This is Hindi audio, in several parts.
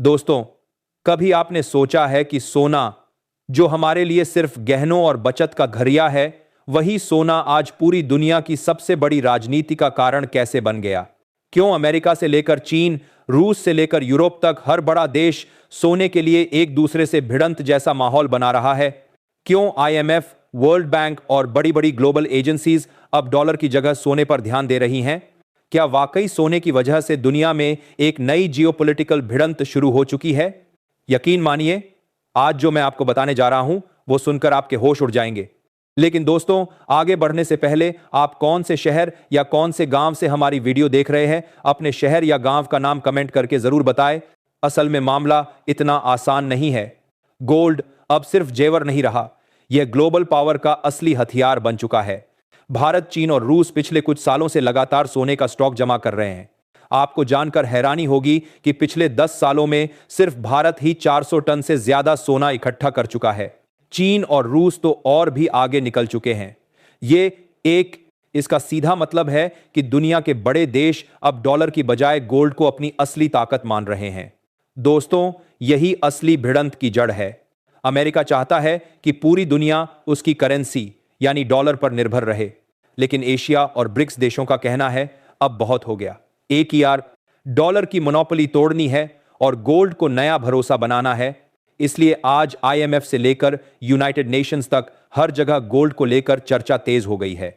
दोस्तों, कभी आपने सोचा है कि सोना, जो हमारे लिए सिर्फ गहनों और बचत का जरिया है, वही सोना आज पूरी दुनिया की सबसे बड़ी राजनीति का कारण कैसे बन गया? क्यों अमेरिका से लेकर चीन, रूस से लेकर यूरोप तक हर बड़ा देश सोने के लिए एक दूसरे से भिड़ंत जैसा माहौल बना रहा है? क्यों आईएमएफ, वर्ल्ड बैंक और बड़ी बड़ी ग्लोबल एजेंसीज अब डॉलर की जगह सोने पर ध्यान दे रही हैं? क्या वाकई सोने की वजह से दुनिया में एक नई जियोपॉलिटिकल भिड़ंत शुरू हो चुकी है? यकीन मानिए, आज जो मैं आपको बताने जा रहा हूं, वो सुनकर आपके होश उड़ जाएंगे। लेकिन दोस्तों, आगे बढ़ने से पहले आप कौन से शहर या कौन से गांव से हमारी वीडियो देख रहे हैं, अपने शहर या गांव का नाम कमेंट करके जरूर बताएं। असल में मामला इतना आसान नहीं है। गोल्ड अब सिर्फ जेवर नहीं रहा, यह ग्लोबल पावर का असली हथियार बन चुका है। भारत, चीन और रूस पिछले कुछ सालों से लगातार सोने का स्टॉक जमा कर रहे हैं। आपको जानकर हैरानी होगी कि पिछले 10 सालों में सिर्फ भारत ही 400 टन से ज्यादा सोना इकट्ठा कर चुका है। चीन और रूस तो और भी आगे निकल चुके हैं। इसका सीधा मतलब है कि दुनिया के बड़े देश अब डॉलर की बजाय गोल्ड को अपनी असली ताकत मान रहे हैं। दोस्तों, यही असली भिड़ंत की जड़ है। अमेरिका चाहता है कि पूरी दुनिया उसकी करेंसी यानी डॉलर पर निर्भर रहे, लेकिन एशिया और ब्रिक्स देशों का कहना है अब बहुत हो गया। एक ही यार, डॉलर की मोनोपोली तोड़नी है और गोल्ड को नया भरोसा बनाना है। इसलिए आज आईएमएफ से लेकर यूनाइटेड नेशंस तक हर जगह गोल्ड को लेकर चर्चा तेज हो गई है।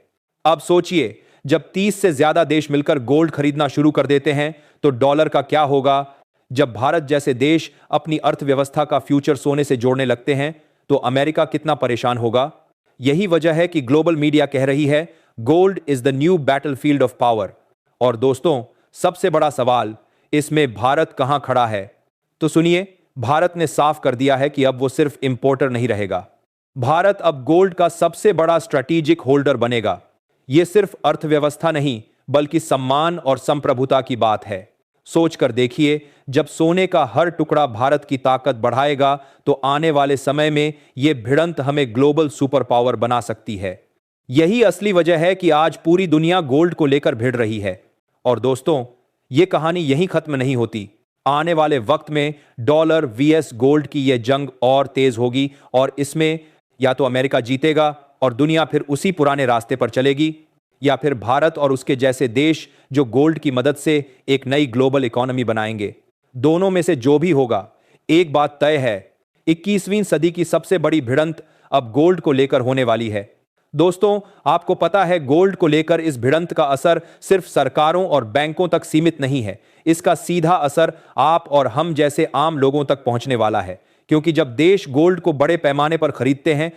अब सोचिए, जब 30 से ज्यादा देश मिलकर गोल्ड खरीदना शुरू कर देते हैं तो डॉलर का क्या होगा? जब भारत जैसे देश अपनी अर्थव्यवस्था का फ्यूचर सोने से जोड़ने लगते हैं तो अमेरिका कितना परेशान होगा? यही वजह है कि ग्लोबल मीडिया कह रही है, gold is the new battlefield of power. और दोस्तों, सबसे बड़ा सवाल, इसमें भारत कहां खड़ा है? तो सुनिए, भारत ने साफ कर दिया है कि अब वो सिर्फ इंपोर्टर नहीं रहेगा। भारत अब गोल्ड का सबसे बड़ा स्ट्रैटेजिक होल्डर बनेगा। यह सिर्फ अर्थव्यवस्था नहीं, बल्कि सम्मान और संप्रभुता की बात है। सोचकर देखिए, जब सोने का हर टुकड़ा भारत की ताकत बढ़ाएगा तो आने वाले समय में यह भिड़ंत हमें ग्लोबल सुपर पावर बना सकती है। यही असली वजह है कि आज पूरी दुनिया गोल्ड को लेकर भिड़ रही है। और दोस्तों, यह कहानी यहीं खत्म नहीं होती। आने वाले वक्त में डॉलर वीएस गोल्ड की यह जंग और तेज होगी और इसमें या तो अमेरिका जीतेगा और दुनिया फिर उसी पुराने रास्ते पर चलेगी, या फिर भारत और उसके जैसे देश जो गोल्ड की मदद से एक नई ग्लोबल इकोनॉमी बनाएंगे। दोनों में से जो भी होगा, एक बात तय है, 21वीं सदी की सबसे बड़ी भिड़ंत अब गोल्ड को लेकर होने वाली है। दोस्तों, आपको पता है, गोल्ड को लेकर इस भिड़ंत का असर सिर्फ सरकारों और बैंकों तक सीमित नहीं है। इसका सीधा असर आप और हम जैसे आम लोगों तक पहुंचने वाला है, क्योंकि जब देश गोल्ड को बड़े पैमाने पर खरीदते हैं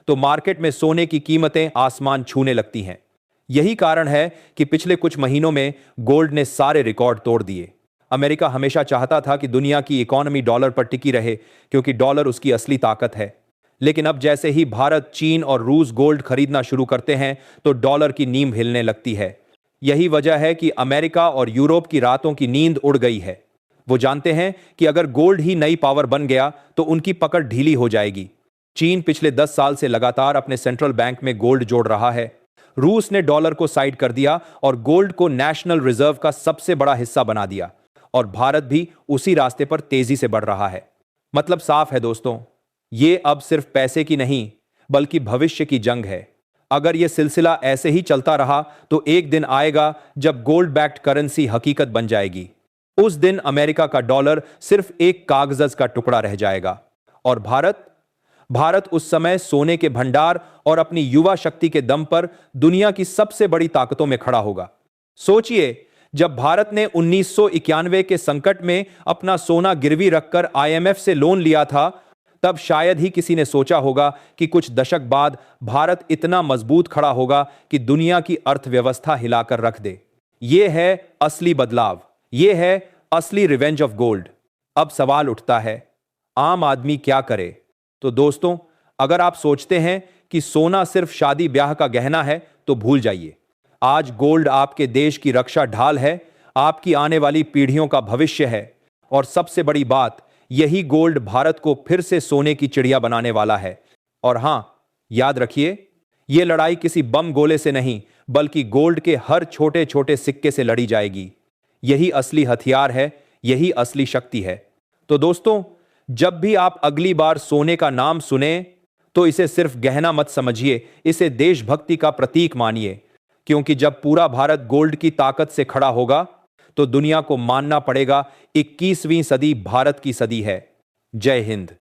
तो मार्केट में सोने की कीमतें आसमान छूने लगती हैं। यही कारण है कि पिछले कुछ महीनों में गोल्ड ने सारे रिकॉर्ड तोड़ दिए। अमेरिका हमेशा चाहता था कि दुनिया की इकोनॉमी डॉलर पर टिकी रहे, क्योंकि डॉलर उसकी असली ताकत है। लेकिन अब जैसे ही भारत, चीन और रूस गोल्ड खरीदना शुरू करते हैं तो डॉलर की नींव हिलने लगती है। यही वजह है कि अमेरिका और यूरोप की रातों की नींद उड़ गई है। वो जानते हैं कि अगर गोल्ड ही नई पावर बन गया तो उनकी पकड़ ढीली हो जाएगी। चीन पिछले 10 साल से लगातार अपने सेंट्रल बैंक में गोल्ड जोड़ रहा है। रूस ने डॉलर को साइड कर दिया और गोल्ड को नेशनल रिजर्व का सबसे बड़ा हिस्सा बना दिया, और भारत भी उसी रास्ते पर तेजी से बढ़ रहा है। मतलब साफ है दोस्तों, ये अब सिर्फ पैसे की नहीं, बल्कि भविष्य की जंग है। अगर यह सिलसिला ऐसे ही चलता रहा तो एक दिन आएगा जब गोल्ड बैक्ड करेंसी हकीकत बन जाएगी। उस दिन अमेरिका का डॉलर सिर्फ एक कागज का टुकड़ा रह जाएगा और भारत उस समय सोने के भंडार और अपनी युवा शक्ति के दम पर दुनिया की सबसे बड़ी ताकतों में खड़ा होगा। सोचिए, जब भारत ने 1991 के संकट में अपना सोना गिरवी रखकर आईएमएफ से लोन लिया था, तब शायद ही किसी ने सोचा होगा कि कुछ दशक बाद भारत इतना मजबूत खड़ा होगा कि दुनिया की अर्थव्यवस्था हिलाकर रख दे। यह है असली बदलाव, यह है असली रिवेंज ऑफ गोल्ड। अब सवाल उठता है, आम आदमी क्या करे? तो दोस्तों, अगर आप सोचते हैं कि सोना सिर्फ शादी ब्याह का गहना है तो भूल जाइए। आज गोल्ड आपके देश की रक्षा ढाल है, आपकी आने वाली पीढ़ियों का भविष्य है, और सबसे बड़ी बात, यही गोल्ड भारत को फिर से सोने की चिड़िया बनाने वाला है। और हां, याद रखिए, यह लड़ाई किसी बम गोले से नहीं, बल्कि गोल्ड के हर छोटे छोटे सिक्के से लड़ी जाएगी। यही असली हथियार है, यही असली शक्ति है। तो दोस्तों, जब भी आप अगली बार सोने का नाम सुने तो इसे सिर्फ गहना मत समझिए, इसे देशभक्ति का प्रतीक मानिए। क्योंकि जब पूरा भारत गोल्ड की ताकत से खड़ा होगा तो दुनिया को मानना पड़ेगा 21वीं सदी भारत की सदी है। जय हिंद।